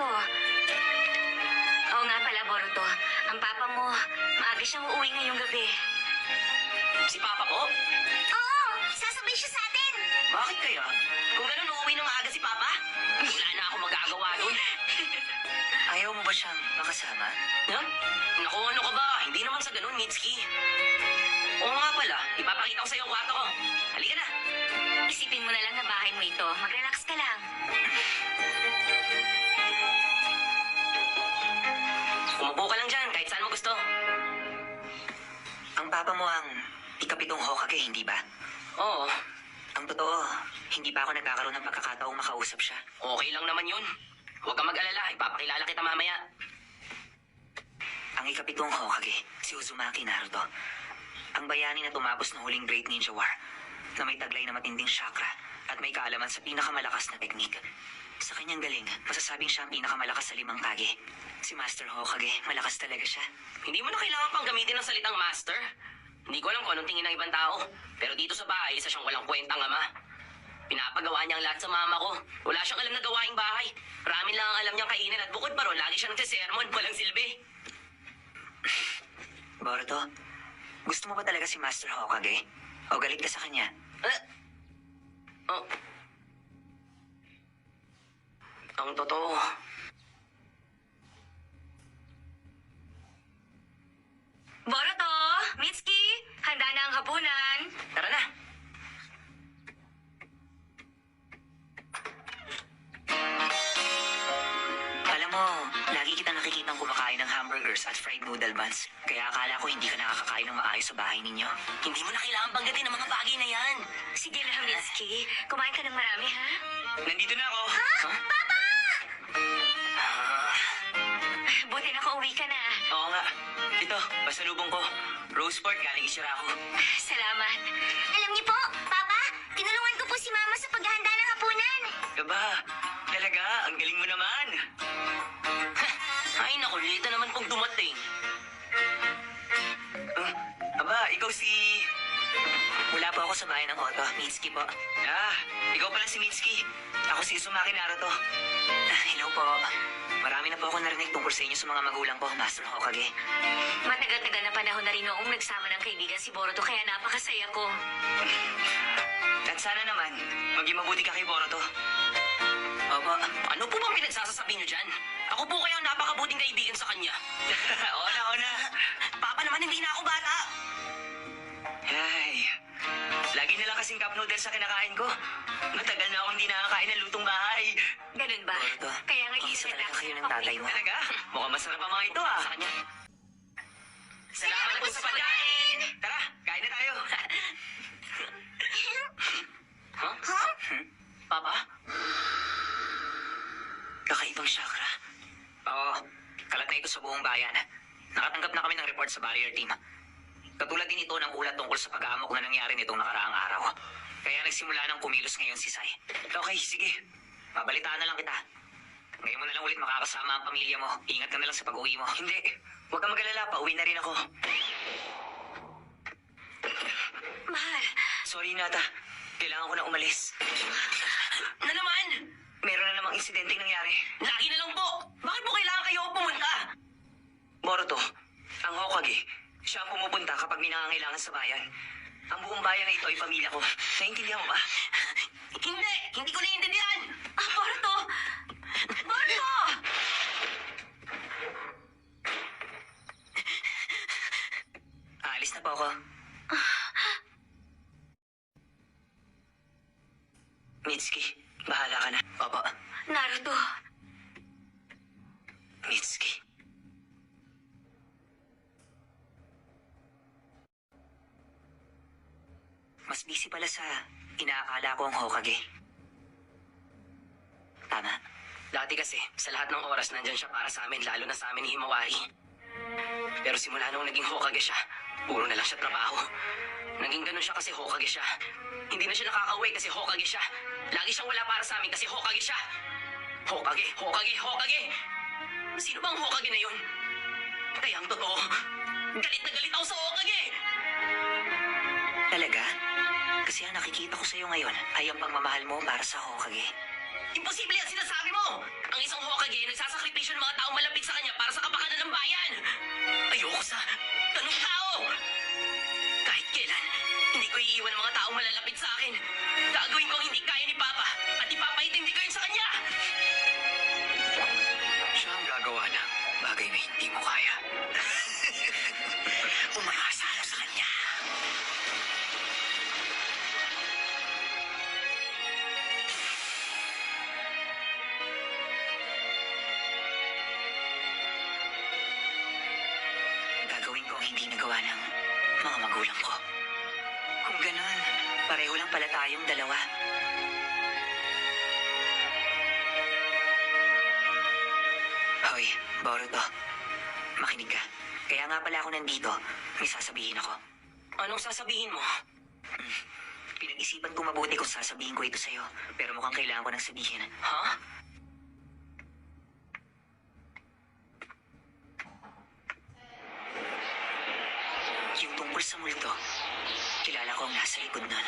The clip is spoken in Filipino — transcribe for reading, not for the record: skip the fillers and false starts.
to. Oo nga pala, Boruto. Ang papa mo, maaga siyang uuwi ngayong gabi. Si Papa ko? Oo! Sasabay siya sa atin! Bakit kaya? Kung gano'n, uuwi ng maaga si Papa? Wala na ako magagawa doon. Ayaw mo ba siyang makasama? Ha? Naku, ano ka ba? Hindi naman sa ganun, Mitsuki. Oo nga pala, ipapakita ko sa iyo ang kwarto ko. Halika na. Isipin mo na lang na bahay mo ito. Mag-relax ka lang. Umupo ka lang dyan, kahit saan mo gusto. Ang papa mo ang ikapitong Hokage, hindi ba? Oo, Ang totoo, hindi pa ako nagkakaroon ng pagkakataong makausap siya. okay lang naman yun. Huwag kang mag-alala, ipapakilala kita mamaya. Ang ikapitong Hokage, si Uzumaki Naruto. Ang bayani na tumapos ng huling Great Ninja War, na may taglay na matinding chakra at may kaalaman sa pinakamalakas na teknik. Sa kanyang galing, masasabing siya ang pinakamalakas sa 5 Kage. Si Master Hokage, malakas talaga siya. Hindi mo na kailangan pang gamitin ng salitang master. Hindi ko alam kung anong tingin ng ibang tao. Pero dito sa bahay, isa siyang walang kwentang ama. Pinapagawa niya ang lahat sa mama ko. Wala siyang alam na gawaing bahay. Ramen lang ang alam niyang kainin at bukod pa ron, lagi siya nagsisermon, walang silbi. Boruto, gusto mo ba talaga si Master Hokage? O galit ka sa kanya? Oh. Ang totoo. Boruto! Mitsuki! Handa na ang hapunan. Tara na. Alam mo, lagi kitang nakikitang kumakain ng hamburgers at fried noodle buns. Kaya akala ko hindi ka nakakakain ng maayos sa bahay ninyo. Hindi mo na kailangan banggatin ang mga bagay na yan. Sige lang, Mitsuki. Kumain ka ng marami, ha? Nandito na ako. Huh? Papa! Ah, Buti na uwi ka na. Oo nga. Ito, pasalubong ko. Rose pork galing Ishiraku. Salamat. Alam niyo po, Papa, tinulungan ko po si Mama sa paghahanda ng hapunan. Aba, talaga, ang galing mo naman. ay naku, late na naman pong dumating. Aba, ikaw si... Wala po ako sa bayan ng Otto. Mitsuki po. Ikaw pala si Mitsuki. Ako si Uzumaki Naruto. Hello po. Marami na po ako narinig tungkol sa inyo sa mga magulang ko, Master Hokage. Matagal-tagal na panahon na rin noong nagsama ng kaibigan si Boruto kaya napakasaya ko. At sana naman, maging mabuti ka kay Boruto. Opo. Ano po bang pinagsasasabi niyo dyan? Ako po kaya ang napakabuting kaibigan sa kanya. Oo na. Papa naman, hindi na ako bata. Ay, lagi na lang kasing cup noodles sa kinakain ko. Matagal na akong hindi nakakain ng lutong bahay. Ganun ba? Boruto, Kaya nga isa relax talaga kayo ng ang tatay mo. paborito. Talaga? Mukhang masarap ang mga ito Sa kanya. Salamat po sa pagkain. Tara, kain na tayo. Huh? Papa? Kakaibang chakra. Oo, kalat na ito sa buong bayan. Nakatanggap na kami ng report sa barrier team. Katulad din ito ng ulat tungkol sa pag-aamok na nangyari nitong nakaraang araw. Kaya nagsimula ng kumilos ngayon si Sai. Okay, sige. Babalitaan na lang kita. Ngayon mo na lang ulit makakasama ang pamilya mo. Ingat ka na lang sa pag-uwi mo. Hindi. Huwag kang mag-alala. Pauwi na rin ako. Mahal, Sorry, Nata. Kailangan ko na umalis. Na naman? Meron na namang insidenteng nangyari. Lagi na lang po. Bakit po kailangan kayo pumunta? Boruto, ang Hokage, siya ang pumupunta kapag may nangangailangan sa bayan. Ang buong bayan na ito ay pamilya ko. Naintindihan mo ba? Hindi! Hindi ko naiintindihan! Boruto! Boruto! Aalis na po ako. Mitsuki, bahala ka na. Opo. Naruto, Mitsuki. Mas busy pala sa inaakala ko ang Hokage. Tama? Dati kasi, sa lahat ng oras nandyan siya para sa amin, lalo na sa amin ni Himawari. Pero simula nung naging Hokage siya, puro na lang siya trabaho. Naging ganun siya kasi Hokage siya. Hindi na siya nakaka-uwi kasi Hokage siya. Lagi siyang wala para sa amin kasi Hokage siya. Hokage, Hokage, Hokage! Sino bang Hokage na yun? Kaya ang totoo, galit na galit ako sa Hokage! Talaga? Kasi ang nakikita ko sa'yo ngayon ay ang pagmamahal mo para sa Hokage. Imposible ang sinasabi mo! Ang isang Hokage nagsasakripisyo ng mga taong malapit sa kanya para sa kapakanan ng bayan! Ayoko sa ganung tao! Kahit kailan, hindi ko iiwan ang mga taong malalapit sa akin. Gagawin ko ang hindi kaya ni Papa at ipapaintindi ko yun sa kanya! Siya ang gagawa ng bagay na hindi mo kaya. Umaasa ako sa kanya. Gagawin ko ang hindi nagawa ng mga magulang ko. Kung ganun, pareho lang pala tayong dalawa. Hoy, Boruto. Makinig ka. Kaya nga pala ako nandito. May sasabihin ako. Anong sasabihin mo? Pinag-isipan ko mabuti kung sasabihin ko ito sa'yo. Pero mukhang kailangan ko nang sabihin. Ha? Yung tungkol sa multo, kilala ko ang nasa likod nun.